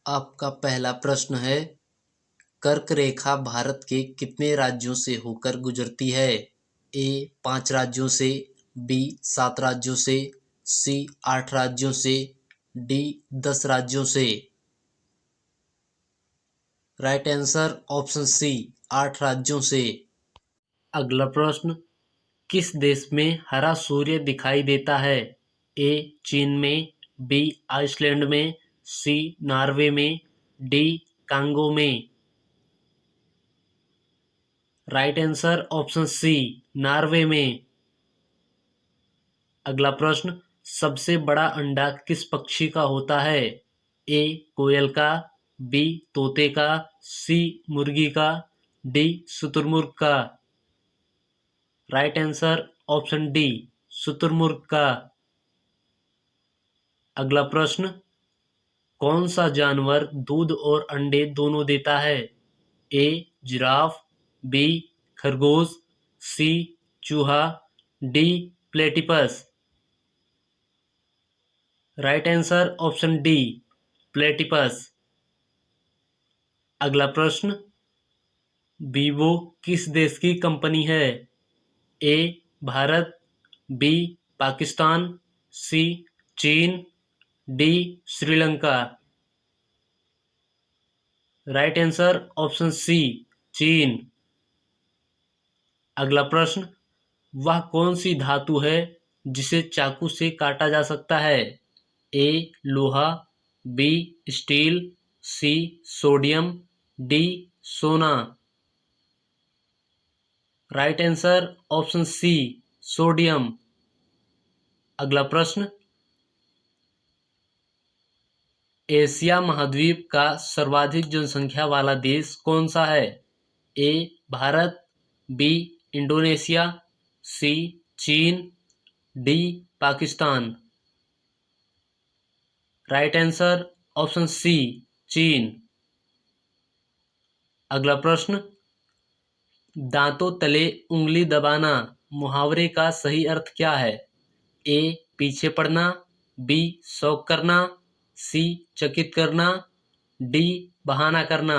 आपका पहला प्रश्न है, कर्क रेखा भारत के कितने राज्यों से होकर गुजरती है? ए 5 राज्यों से, बी 7 राज्यों से, सी 8 राज्यों से, डी 10 राज्यों से। राइट आंसर ऑप्शन सी, 8 राज्यों से। अगला प्रश्न, किस देश में हरा सूर्य दिखाई देता है? ए चीन में, बी आइसलैंड में, सी नॉर्वे में, डी कांगो में। Right answer option C, Norway में। अगला प्रश्न, सबसे बड़ा अंडा किस पक्षी का होता है? ए कोयल का, बी तोते का, सी मुर्गी का, डी शुतुरमुर्ग का। राइट आंसर ऑप्शन डी, शुतुरमुर्ग का। अगला प्रश्न, कौन सा जानवर दूध और अंडे दोनों देता है? ए जिराफ, बी खरगोश, सी चूहा, D platypus. Right answer option D, platypus. अगला प्रश्न, वीवो किस देश की कंपनी है? A Bharat, B Pakistan, C चीन, D Sri Lanka. Right answer option C, चीन। अगला प्रश्न, वह कौन सी धातु है जिसे चाकू से काटा जा सकता है? ए लोहा, B steel, C sodium, D सोना। Right answer option C, sodium. अगला प्रश्न, एशिया महाद्वीप का सर्वाधिक जनसंख्या वाला देश कौन सा है? A Bharat, B Indonesia, C चीन, D Pakistan. Right answer option C, चीन। अगला प्रश्न, दांतों तले उंगली दबाना मुहावरे का सही अर्थ क्या है? ए पीछे पड़ना, बी शौक करना, सी चकित करना, डी बहाना करना।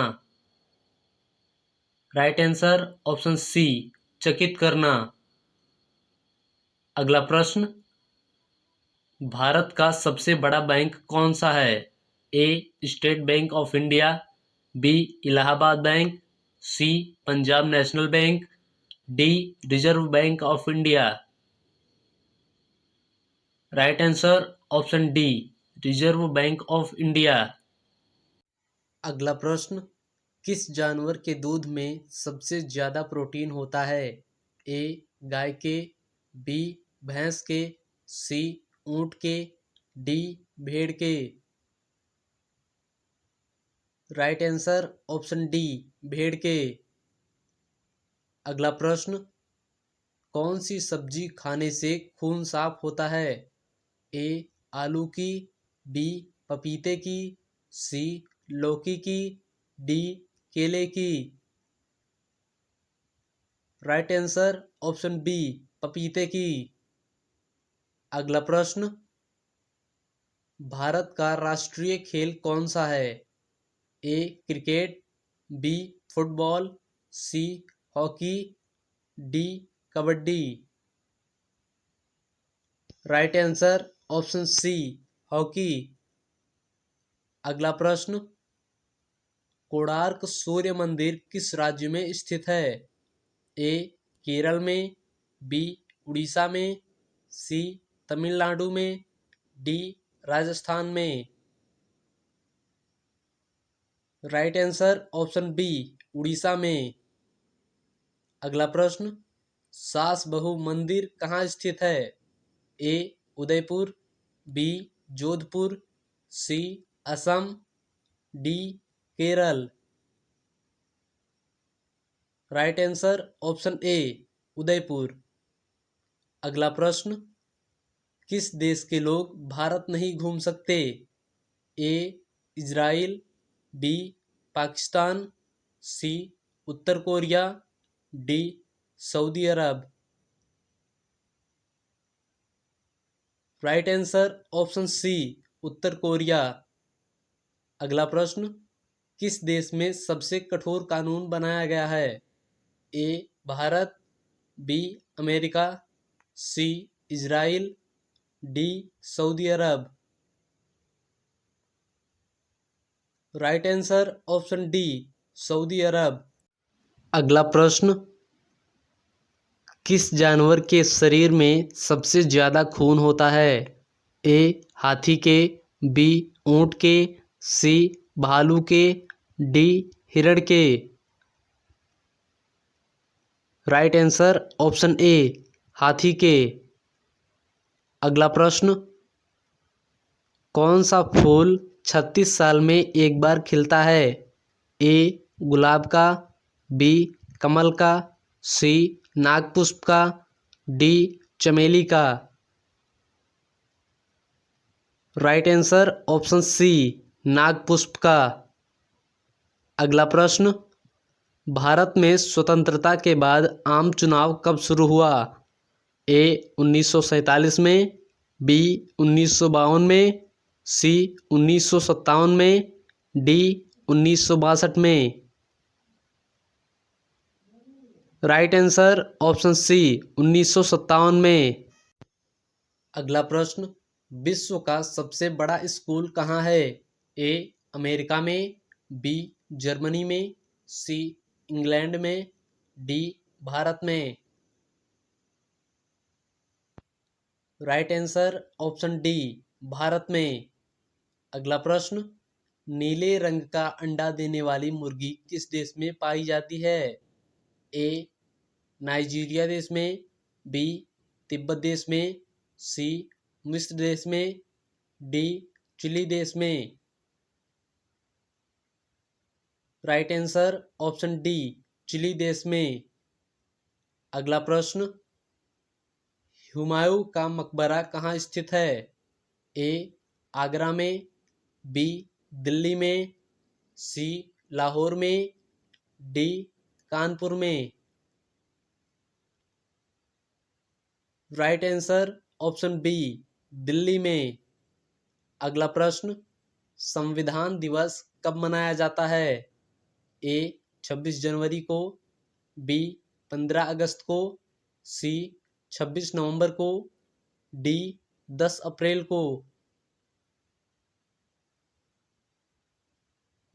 राइट आंसर ऑप्शन सी, चकित करना। अगला प्रश्न, भारत का सबसे बड़ा बैंक कौन सा है? A State Bank of India, B Allahabad Bank, C Punjab National Bank, D Reserve Bank of India. Right answer option D, Reserve Bank of India. अगला प्रश्न, किस जानवर के दूध में सबसे ज्यादा प्रोटीन होता है? ए गाय के, बी भैंस के, सी ऊंट के, डी भेड़ के। राइट आंसर ऑप्शन डी, भेड़ के। अगला प्रश्न, कौन सी सब्जी खाने से खून साफ होता है? ए आलू की, बी पपीते की, सी लौकी की, डी केले की। राइट आंसर ऑप्शन बी, पपीते की। अगला प्रश्न, भारत का राष्ट्रीय खेल कौन सा है? A cricket, B football, C hockey, D kabaddi. Right answer option C, hockey. अगला प्रश्न, कोणार्क सूर्य मंदिर किस राज्य में स्थित है? ए केरल में, बी उड़ीसा में, सी तमिलनाडु में, डी राजस्थान में। Right answer option B, Odisha में। अगला प्रश्न, सास बहू मंदिर कहाँ स्थित है? A Udaipur, B Jodhpur, C Assam, D Kerala. Right answer option A, Udaipur. अगला प्रश्न, किस देश के लोग भारत नहीं घूम सकते? ए इजराइल, बी पाकिस्तान, सी उत्तर Korea, D Saudi Arabia. Right answer option सी, उत्तर कोरिया। अगला प्रश्न, किस देश में सबसे कठोर कानून बनाया गया है? A Bharat, B America, C Israel, D Saudi Arabia. Right answer option D Saudi Arabia. अगला प्रश्न, किस जानवर के शरीर में सबसे ज्यादा खून होता है? ए हाथी के, बी ऊंट के, सी भालू के, डी हिरण के। राइट आंसर ऑप्शन ए हाथी के। अगला प्रश्न, कौन सा फूल 36 साल में एक बार खिलता है? ए गुलाब का, बी कमल का, सी नागपुष्प का, डी चमेली का। राइट आंसर ऑप्शन सी नागपुष्प का। अगला प्रश्न, भारत में स्वतंत्रता के बाद आम चुनाव कब शुरू हुआ? ए 1947 में, बी 1952 में, सी 1957 में, डी 1962 में। राइट आंसर ऑप्शन सी 1957 में। अगला प्रश्न, विश्व का सबसे बड़ा स्कूल कहाँ है? ए अमेरिका में, बी जर्मनी में, सी इंग्लैंड में, डी भारत में। Right answer option D Bharat में। अगला प्रश्न, नीले रंग का अंडा देने वाली मुर्गी किस देश में पाई जाती है? ए नाइजीरिया देश में, बी तिब्बत देश में, सी मिस्र देश में, डी चिली देश में। Right answer option D Chile देश में। अगला प्रश्न, हुमायूं का मकबरा कहाँ स्थित है? ए आगरा में, बी दिल्ली में, सी लाहौर में, डी कानपुर में। Right answer option B Delhi में। अगला प्रश्न, संविधान दिवस कब मनाया जाता है? ए 26 जनवरी को, बी 15 अगस्त को, सी 26 नवंबर को, डी 10 अप्रैल को।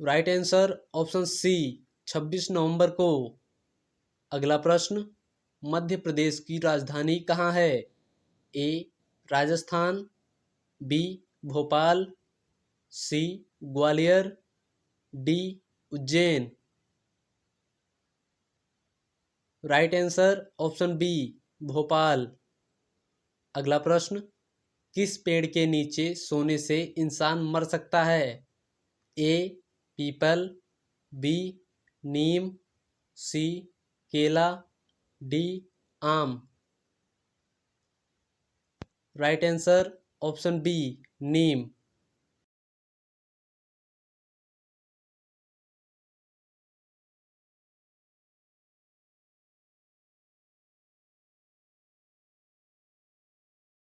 राइट आंसर ऑप्शन सी 26 नवंबर को। अगला प्रश्न, मध्य प्रदेश की राजधानी कहाँ है? A Rajasthan, B Bhopal, C Gwalior, D Ujjain. Right answer option B Bhopal. अगला प्रश्न, किस पेड़ के नीचे सोने से इंसान मर सकता है? ए पीपल, बी नीम, सी केला, डी आम। राइट आंसर ऑप्शन बी नीम।